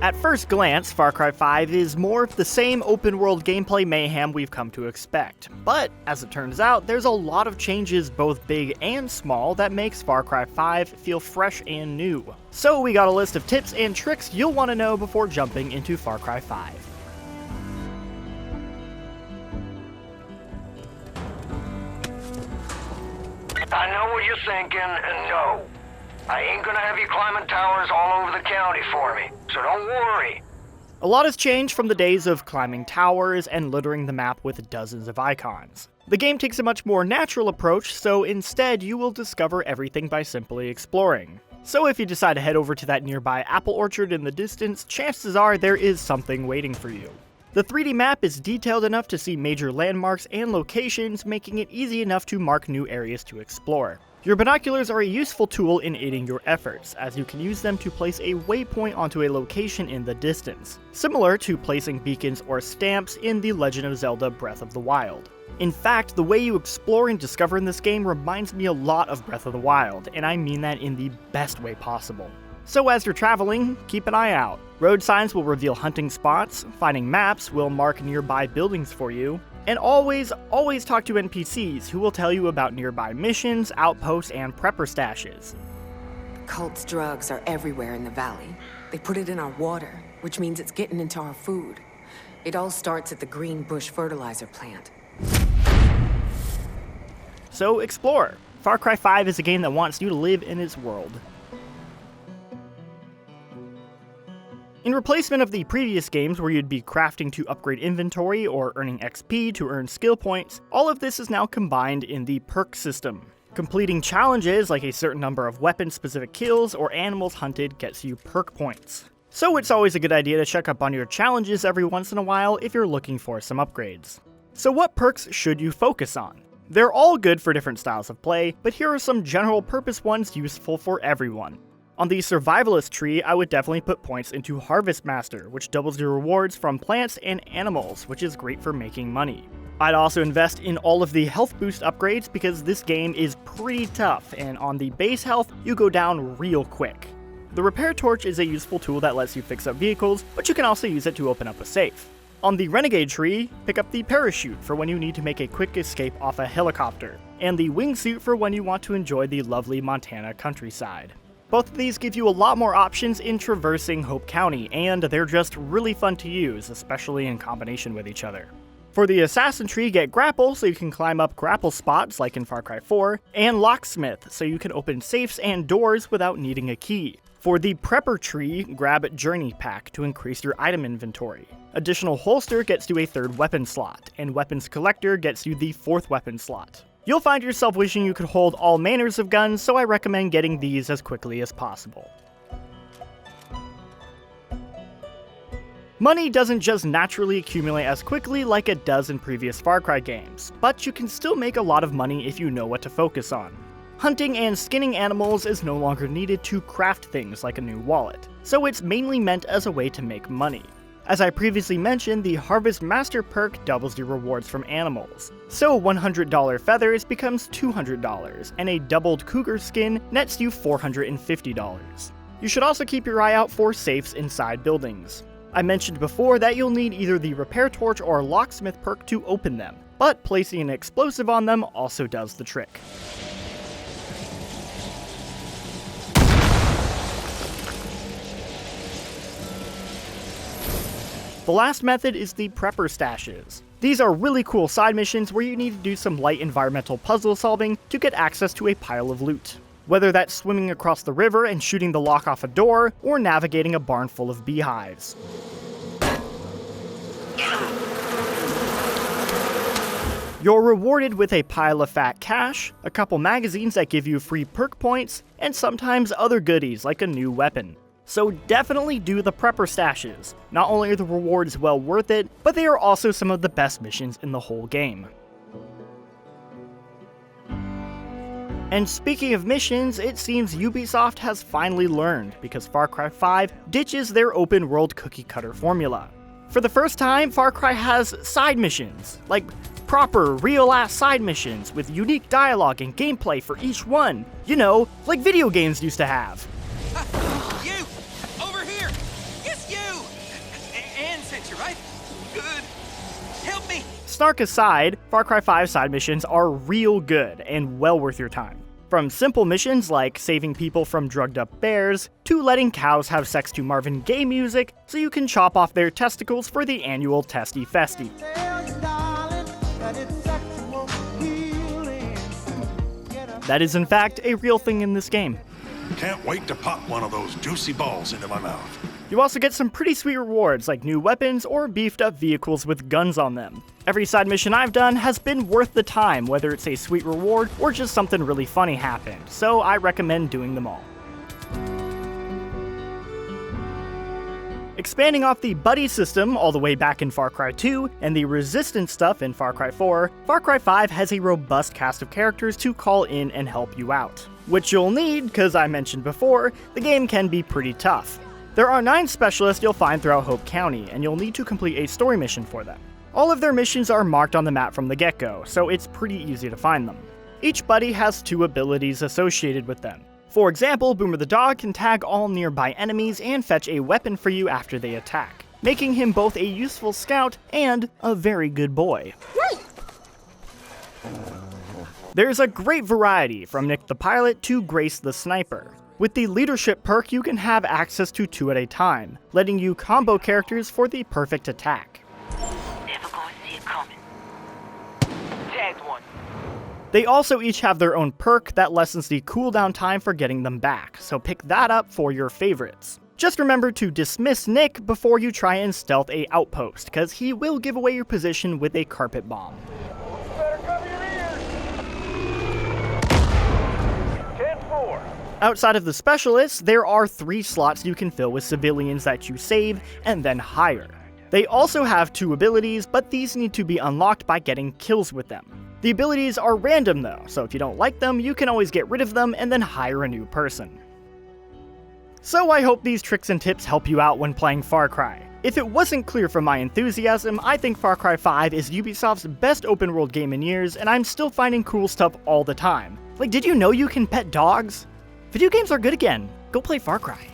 At first glance, Far Cry 5 is more of the same open-world gameplay mayhem we've come to expect. But, as it turns out, there's a lot of changes both big and small that makes Far Cry 5 feel fresh and new. So we got a list of tips and tricks you'll want to know before jumping into Far Cry 5. I know what you're thinking, and no. I ain't gonna have you climbing towers all over the county for me, so don't worry. A lot has changed from the days of climbing towers and littering the map with dozens of icons. The game takes a much more natural approach, so instead you will discover everything by simply exploring. So if you decide to head over to that nearby apple orchard in the distance, chances are there is something waiting for you. The 3D map is detailed enough to see major landmarks and locations, making it easy enough to mark new areas to explore. Your binoculars are a useful tool in aiding your efforts, as you can use them to place a waypoint onto a location in the distance, similar to placing beacons or stamps in The Legend of Zelda Breath of the Wild. In fact, the way you explore and discover in this game reminds me a lot of Breath of the Wild, and I mean that in the best way possible. So as you're traveling, keep an eye out. Road signs will reveal hunting spots, finding maps will mark nearby buildings for you, and always talk to NPCs who will tell you about nearby missions, outposts, and prepper stashes. Cult's drugs are everywhere in the valley. They put it in our water, which means it's getting into our food. It all starts at the Green Bush fertilizer plant. So explore. Far Cry 5 is a game that wants you to live in its world. In replacement of the previous games where you'd be crafting to upgrade inventory or earning XP to earn skill points, all of this is now combined in the perk system. Completing challenges like a certain number of weapon-specific kills or animals hunted gets you perk points. So it's always a good idea to check up on your challenges every once in a while if you're looking for some upgrades. So what perks should you focus on? They're all good for different styles of play, but here are some general purpose ones useful for everyone. On the Survivalist tree, I would definitely put points into Harvest Master, which doubles your rewards from plants and animals, which is great for making money. I'd also invest in all of the health boost upgrades because this game is pretty tough, and on the base health, you go down real quick. The Repair Torch is a useful tool that lets you fix up vehicles, but you can also use it to open up a safe. On the Renegade tree, pick up the Parachute for when you need to make a quick escape off a helicopter, and the Wingsuit for when you want to enjoy the lovely Montana countryside. Both of these give you a lot more options in traversing Hope County, and they're just really fun to use, especially in combination with each other. For the Assassin tree, get Grapple so you can climb up grapple spots like in Far Cry 4, and Locksmith so you can open safes and doors without needing a key. For the Prepper tree, grab Journey Pack to increase your item inventory. Additional Holster gets you a 3rd weapon slot, and Weapons Collector gets you the 4th weapon slot. You'll find yourself wishing you could hold all manners of guns, so I recommend getting these as quickly as possible. Money doesn't just naturally accumulate as quickly like it does in previous Far Cry games, but you can still make a lot of money if you know what to focus on. Hunting and skinning animals is no longer needed to craft things like a new wallet, so it's mainly meant as a way to make money. As I previously mentioned, the Harvest Master perk doubles your rewards from animals. So $100 feathers becomes $200, and a doubled cougar skin nets you $450. You should also keep your eye out for safes inside buildings. I mentioned before that you'll need either the Repair Torch or Locksmith perk to open them, but placing an explosive on them also does the trick. The last method is the Prepper Stashes. These are really cool side missions where you need to do some light environmental puzzle solving to get access to a pile of loot. Whether that's swimming across the river and shooting the lock off a door, or navigating a barn full of beehives. You're rewarded with a pile of fat cash, a couple magazines that give you free perk points, and sometimes other goodies like a new weapon. So definitely do the Prepper Stashes. Not only are the rewards well worth it, but they are also some of the best missions in the whole game. And speaking of missions, it seems Ubisoft has finally learned, because Far Cry 5 ditches their open world cookie cutter formula. For the first time, Far Cry has side missions, like proper, real-ass side missions with unique dialogue and gameplay for each one. You know, like video games used to have. You! Over here! Yes, you! you, right? Good. Help me! Snark aside, Far Cry 5 side missions are real good and well worth your time. From simple missions like saving people from drugged up bears, to letting cows have sex to Marvin Gaye music so you can chop off their testicles for the annual Testy Festy. That is in fact a real thing in this game. Can't wait to pop one of those juicy balls into my mouth. You also get some pretty sweet rewards like new weapons or beefed up vehicles with guns on them. Every side mission I've done has been worth the time, whether it's a sweet reward or just something really funny happened, so I recommend doing them all. Expanding off the buddy system all the way back in Far Cry 2 and the resistance stuff in Far Cry 4, Far Cry 5 has a robust cast of characters to call in and help you out. Which you'll need, because I mentioned before, the game can be pretty tough. There are 9 specialists you'll find throughout Hope County, and you'll need to complete a story mission for them. All of their missions are marked on the map from the get-go, so it's pretty easy to find them. Each buddy has 2 abilities associated with them. For example, Boomer the dog can tag all nearby enemies and fetch a weapon for you after they attack, making him both a useful scout and a very good boy. There's a great variety, from Nick the pilot to Grace the sniper. With the leadership perk, you can have access to 2 at a time, letting you combo characters for the perfect attack. Never gonna see it coming. Tagged one. They also each have their own perk that lessens the cooldown time for getting them back, so pick that up for your favorites. Just remember to dismiss Nick before you try and stealth a outpost, cause he will give away your position with a carpet bomb. Better cover your ears. 10-4. Outside of the specialists, there are 3 slots you can fill with civilians that you save and then hire. They also have 2 abilities, but these need to be unlocked by getting kills with them. The abilities are random though, so if you don't like them, you can always get rid of them and then hire a new person. So I hope these tricks and tips help you out when playing Far Cry. If it wasn't clear from my enthusiasm, I think Far Cry 5 is Ubisoft's best open world game in years, and I'm still finding cool stuff all the time. Like, did you know you can pet dogs? Video games are good again. Go play Far Cry.